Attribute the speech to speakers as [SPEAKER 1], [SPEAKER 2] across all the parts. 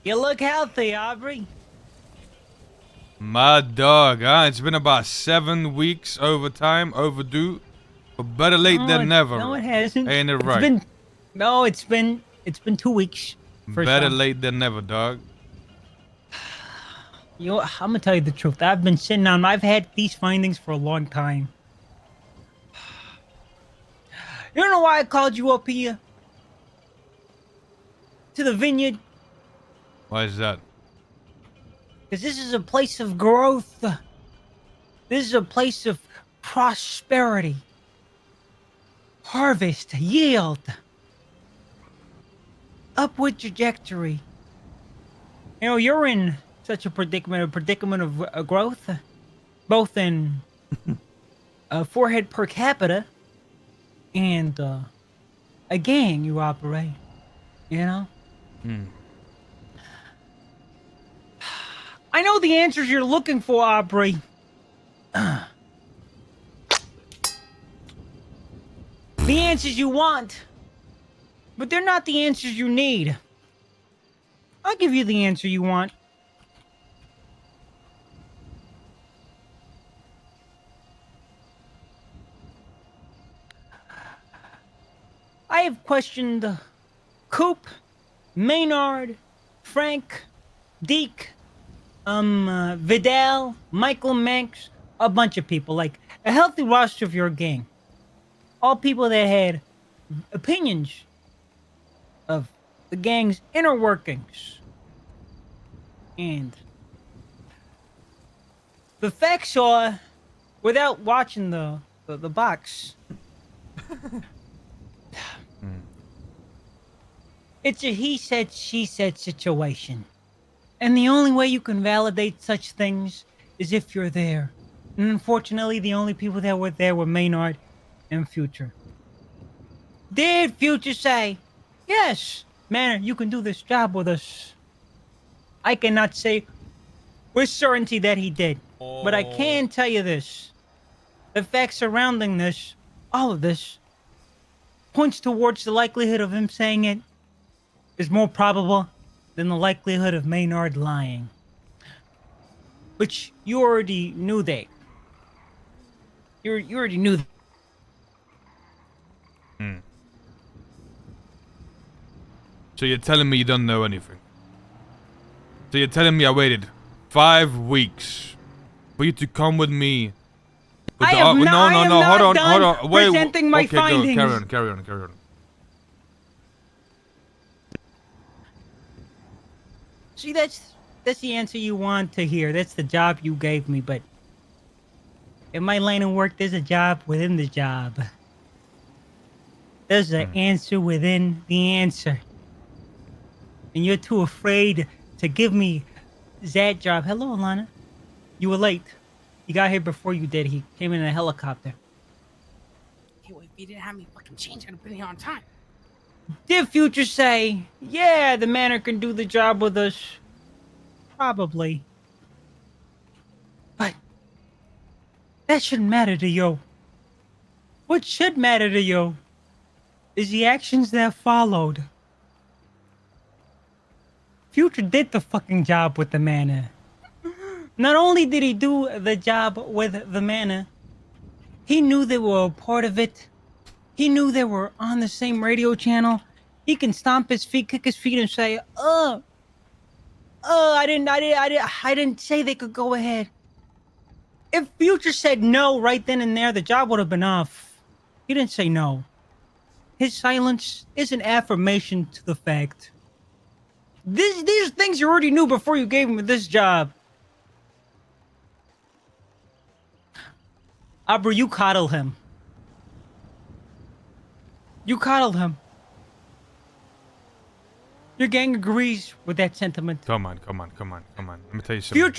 [SPEAKER 1] You look healthy, Aubrey.
[SPEAKER 2] My dog, huh? It's been about 7 weeks overdue. But better late than
[SPEAKER 1] No,
[SPEAKER 2] never.
[SPEAKER 1] it hasn't.
[SPEAKER 2] Ain't it
[SPEAKER 1] It's
[SPEAKER 2] right?
[SPEAKER 1] been no, it's been 2 weeks. First
[SPEAKER 2] Better
[SPEAKER 1] off,
[SPEAKER 2] late than never, dog.
[SPEAKER 1] I'm gonna tell you the truth. I've been sitting on. I've had these findings for a long time. You don't know why I called you up here to the vineyard?
[SPEAKER 2] Why is that?
[SPEAKER 1] Because this is a place of growth. This is a place of prosperity, harvest, yield, upward trajectory. You know, you're in such a predicament of growth, both in forehead per capita and a gang you operate. You know?
[SPEAKER 2] Hmm.
[SPEAKER 1] I know the answers you're looking for, Aubrey. The answers you want, but they're not the answers you need. I'll give you the answer you want. I have questioned Coop, Maynard, Frank, Deke, Vidal, Michael Manx, a bunch of people, like a healthy roster of your gang. All people that had opinions of the gang's inner workings. And the facts are, without watching the box, it's a he said, she said situation. And the only way you can validate such things is if you're there. And unfortunately, the only people that were there were Maynard and Future. Did Future say, yes, Manor, you can do this job with us? I cannot say with certainty that he did. But I can tell you this. The facts surrounding this, all of this, points towards the likelihood of him saying it is more probable than the likelihood of Maynard lying. Which you already knew that. You already knew that.
[SPEAKER 2] Hmm. So you're telling me you don't know anything? So you're telling me I waited 5 weeks for you to come with me? With
[SPEAKER 1] I am not
[SPEAKER 2] hold on. Wait,
[SPEAKER 1] presenting my
[SPEAKER 2] okay,
[SPEAKER 1] findings.
[SPEAKER 2] go. Carry on.
[SPEAKER 1] See, that's the answer you want to hear. That's the job you gave me, but in my line of work, there's a job within the job. There's an answer within the answer. And you're too afraid to give me that job. Hello, Alana. You were late. He got here before you did. He came in a helicopter.
[SPEAKER 3] Hey, wait, if you didn't have me fucking change, I'd have been here on time.
[SPEAKER 1] Did Future say, yeah, the Manor can do the job with us? Probably. But that shouldn't matter to you. What should matter to you is the actions that followed. Future did the fucking job with the Manor. Not only did he do the job with the Manor, he knew they were a part of it. He knew they were on the same radio channel. He can stomp his feet, kick his feet, and say, I didn't say they could go ahead. If Future said no right then and there, the job would have been off. He didn't say no. His silence is an affirmation to the fact. These are things you already knew before you gave him this job. Aubrey, you coddle him. You coddled him. Your gang agrees with that sentiment.
[SPEAKER 2] Come on. Let me tell you something.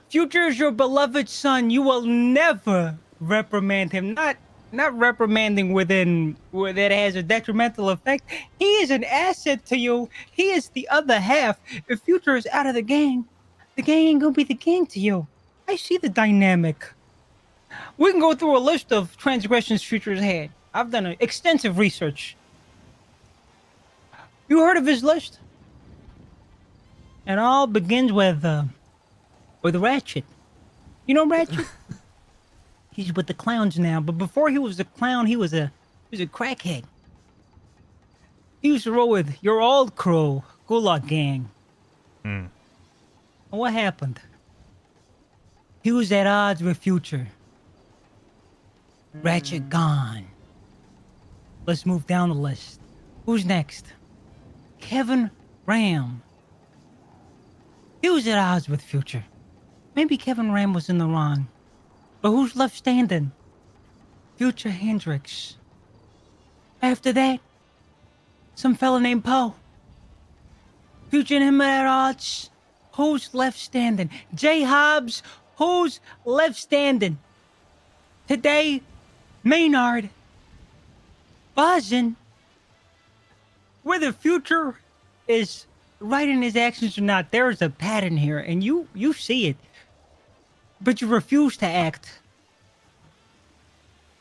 [SPEAKER 1] Future is your beloved son. You will never reprimand him. Not reprimanding within where that has a detrimental effect. He is an asset to you. He is the other half. If Future is out of the gang ain't gonna be the gang to you. I see the dynamic. We can go through a list of transgressions Future's had. I've done extensive research. You heard of his list? It all begins with Ratchet. You know Ratchet? He's with the clowns now, but before he was a clown, he was a crackhead. He used to roll with your old crew, Gulaggang.
[SPEAKER 2] Hmm.
[SPEAKER 1] And what happened? He was at odds with Future. Ratchet gone. Let's move down the list. Who's next? Kevin Ram. He was at odds with Future. Maybe Kevin Ram was in the wrong. But who's left standing? Future Hendrix. After that, some fella named Poe. Future and him at odds. Who's left standing? J. Hobbs. Who's left standing? Today, Maynard. Buzzing. Whether Future is right in his actions or not, there is a pattern here, and you see it. But you refuse to act.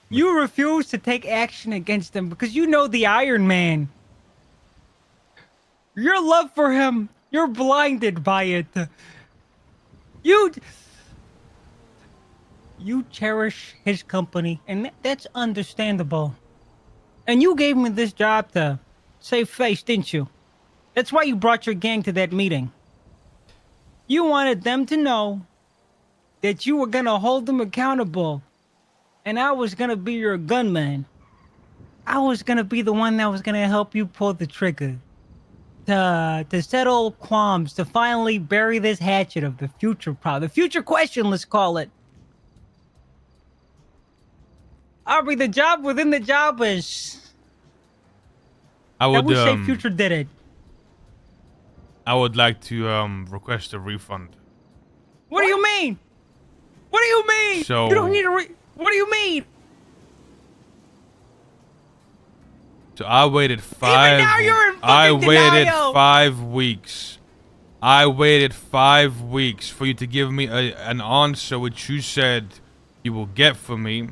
[SPEAKER 1] You refuse to take action against him because you know the Iron Man. Your love for him, you're blinded by it. You cherish his company, and that's understandable. And you gave me this job to save face, didn't you? That's why you brought your gang to that meeting. You wanted them to know that you were gonna hold them accountable. And I was gonna be your gunman. I was gonna be the one that was gonna help you pull the trigger. To settle qualms, to finally bury this hatchet of the future problem. The future question, let's call it. Aubrey, the job within the job is...
[SPEAKER 2] I
[SPEAKER 1] that
[SPEAKER 2] would
[SPEAKER 1] we say Future did it.
[SPEAKER 2] I would like to request a refund.
[SPEAKER 1] What do you mean? What do you mean?
[SPEAKER 2] So-
[SPEAKER 1] You don't need a what do you mean?
[SPEAKER 2] So I waited 5.
[SPEAKER 1] now you're in
[SPEAKER 2] I
[SPEAKER 1] fucking
[SPEAKER 2] waited
[SPEAKER 1] denial.
[SPEAKER 2] 5 weeks. I waited 5 weeks for you to give me an answer which you said you will get for me,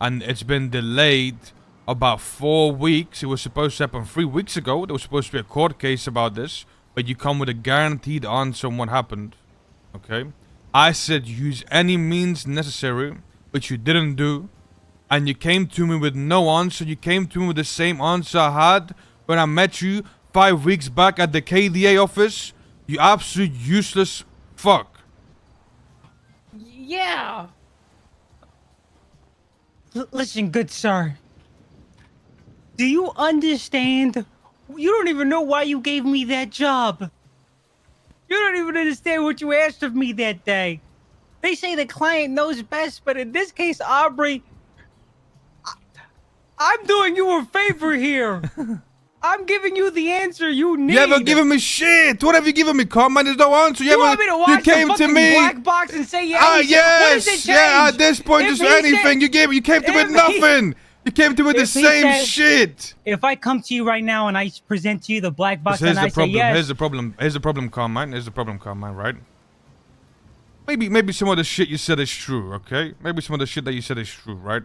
[SPEAKER 2] and it's been delayed about 4 weeks. It was supposed to happen 3 weeks ago. There was supposed to be a court case about this, but you come with a guaranteed answer on what happened. Okay? I said use any means necessary, which you didn't do. And you came to me with no answer. You came to me with the same answer I had when I met you 5 weeks back at the KDA office. You absolute useless fuck.
[SPEAKER 3] Yeah.
[SPEAKER 1] Listen, good sir. Do you understand? You don't even know why you gave me that job. You don't even understand what you asked of me that day. They say the client knows best, but in this case, Aubrey, I'm doing you a favor here. I'm giving you the answer you need.
[SPEAKER 2] You haven't given me shit. What have you given me, Carmine? There's no answer.
[SPEAKER 1] You want me to watch
[SPEAKER 2] you came
[SPEAKER 1] the
[SPEAKER 2] to
[SPEAKER 1] fucking
[SPEAKER 2] me.
[SPEAKER 1] black box and say yeah?
[SPEAKER 2] Ah,
[SPEAKER 1] What does it
[SPEAKER 2] yes.
[SPEAKER 1] change?
[SPEAKER 2] Yeah, at this point,
[SPEAKER 1] If
[SPEAKER 2] just
[SPEAKER 1] he said-
[SPEAKER 2] anything. You came to me with
[SPEAKER 1] if he-
[SPEAKER 2] nothing. You came to me with the
[SPEAKER 1] if he
[SPEAKER 2] same
[SPEAKER 1] said-
[SPEAKER 2] shit.
[SPEAKER 1] If I come to you right now and I present to you the black box
[SPEAKER 2] Here's
[SPEAKER 1] and I
[SPEAKER 2] the problem.
[SPEAKER 1] say yes,
[SPEAKER 2] Here's the problem, Carmine. Here's the problem, Carmine, right? Maybe some of the shit you said is true, okay? Maybe some of the shit that you said is true, right?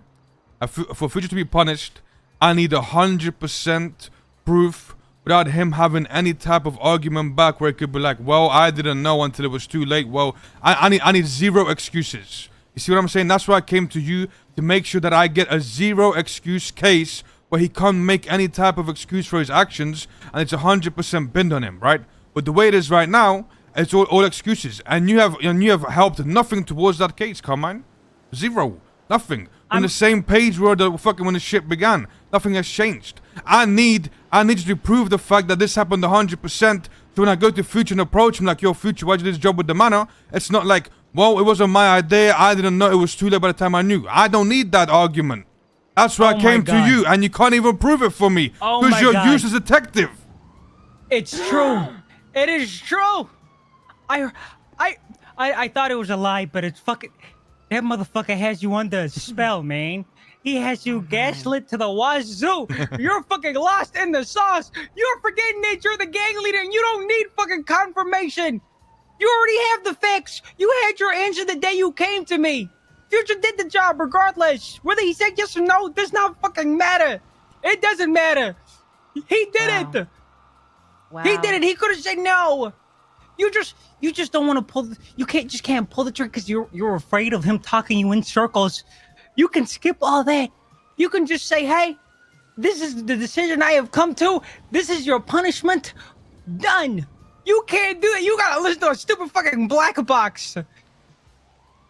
[SPEAKER 2] For Future to be punished, I need 100% proof without him having any type of argument back where it could be like, well, I didn't know until it was too late. Well, I need zero excuses. You see what I'm saying? That's why I came to you, to make sure that I get a zero excuse case where he can't make any type of excuse for his actions, and it's 100% binned on him, right? But the way it is right now, it's all excuses, and you have helped nothing towards that case, Carmine. Zero, nothing. On the same page where when the shit began, nothing has changed. I need you to prove the fact that this happened 100%. So when I go to Future and approach him like, yo, Future, why'd you do this job with the Manor? It's not like, well, it wasn't my idea. I didn't know it was too late by the time I knew. I don't need that argument. That's why I came to you, and you can't even prove it for me because you're a useless detective.
[SPEAKER 1] it's true. It is true. I thought it was a lie, but it's fucking... That motherfucker has you under a spell, man. He has you gaslit to the wazoo. You're fucking lost in the sauce. You're forgetting that you're the gang leader and you don't need fucking confirmation. You already have the facts. You had your answer the day you came to me. Future did the job regardless. Whether he said yes or no does not fucking matter. It doesn't matter. He did it.
[SPEAKER 3] Wow.
[SPEAKER 1] He did it. He could have said no. You just don't want to pull. You can't pull the trigger because you're afraid of him talking you in circles. You can skip all that. You can just say, "Hey, this is the decision I have come to. This is your punishment. Done." You can't do it. You gotta listen to a stupid fucking black box.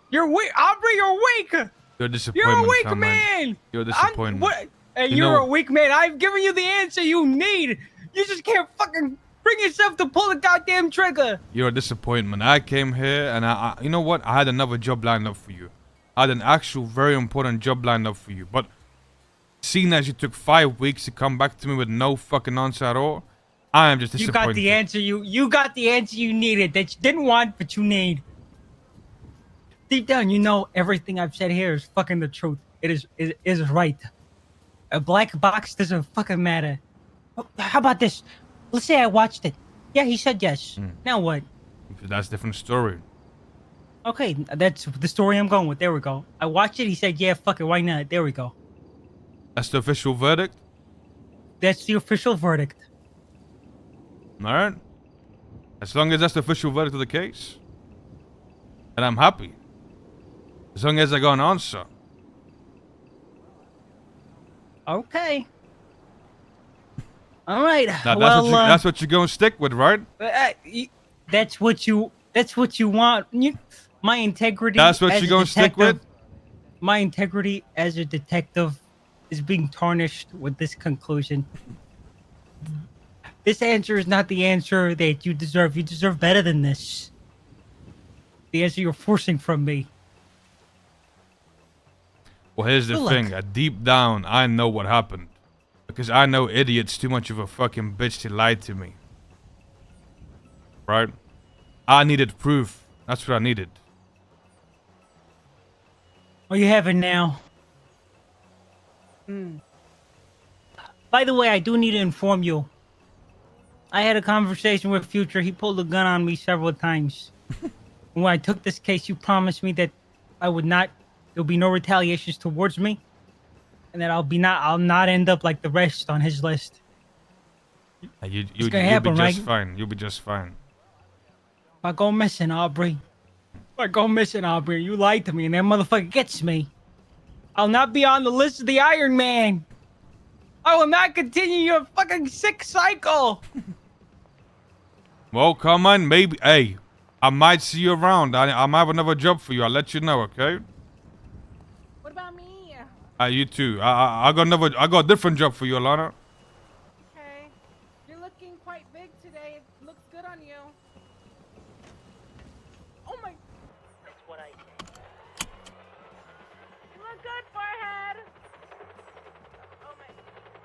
[SPEAKER 1] You're weak, Aubrey. You're weak.
[SPEAKER 2] You're a
[SPEAKER 1] You're
[SPEAKER 2] disappointment,
[SPEAKER 1] a weak
[SPEAKER 2] Carmine.
[SPEAKER 1] man.
[SPEAKER 2] You're a disappointment.
[SPEAKER 1] What? And
[SPEAKER 2] You
[SPEAKER 1] you're
[SPEAKER 2] know-
[SPEAKER 1] a weak man. I've given you the answer you need. You just can't fucking bring yourself to pull the goddamn trigger.
[SPEAKER 2] You're a disappointment. I came here and you know what? I had another job lined up for you. I had an actual very important job lined up for you. But seeing as you took 5 weeks to come back to me with no fucking answer at all, I am just disappointed.
[SPEAKER 1] You got the answer you got the answer you needed that you didn't want but you need. Deep down, you know everything I've said here is fucking the truth. It is right. A black box doesn't fucking matter. How about this? Let's say I watched it. Yeah, he said yes. Now what?
[SPEAKER 2] That's a different story.
[SPEAKER 1] Okay, that's the story I'm going with. There we go. I watched it. He said, yeah, fuck it. Why not? There we go.
[SPEAKER 2] That's the official verdict?
[SPEAKER 1] That's the official verdict.
[SPEAKER 2] Alright. As long as that's the official verdict of the case, then I'm happy. As long as I got an answer.
[SPEAKER 1] Okay. All right.
[SPEAKER 2] Now,
[SPEAKER 1] well,
[SPEAKER 2] that's what you're going to stick with, right?
[SPEAKER 1] That's what you want. My integrity.
[SPEAKER 2] That's what
[SPEAKER 1] as
[SPEAKER 2] you're
[SPEAKER 1] a
[SPEAKER 2] going to stick with?
[SPEAKER 1] detective- My integrity as a detective is being tarnished with this conclusion. This answer is not the answer that you deserve. You deserve better than this. The answer you're forcing from me.
[SPEAKER 2] Well, here's the
[SPEAKER 1] Good
[SPEAKER 2] thing.
[SPEAKER 1] luck.
[SPEAKER 2] Deep down, I know what happened. Because I know idiot's too much of a fucking bitch to lie to me. Right? I needed proof. That's what I needed.
[SPEAKER 1] Oh, you have it now. By the way, I do need to inform you. I had a conversation with Future. He pulled a gun on me several times. When I took this case, you promised me that there'll be no retaliations towards me, and that I'll not end up like the rest on his list.
[SPEAKER 2] You'll
[SPEAKER 1] gonna
[SPEAKER 2] be
[SPEAKER 1] happen,
[SPEAKER 2] just
[SPEAKER 1] right?
[SPEAKER 2] fine. You'll be just fine.
[SPEAKER 1] If I go missing, Aubrey. You lied to me, and that motherfucker gets me. I'll not be on the list of the Iron Man. I will not continue your fucking sick cycle.
[SPEAKER 2] Well, come on, maybe. Hey, I might see you around. I might have another job for you. I'll let you know, okay?
[SPEAKER 3] What about me?
[SPEAKER 2] You too. I got a different job for you, Alana.
[SPEAKER 3] Okay. You're looking quite big today. It looks good on you. Oh my.
[SPEAKER 4] That's what I say.
[SPEAKER 3] You look good, forehead.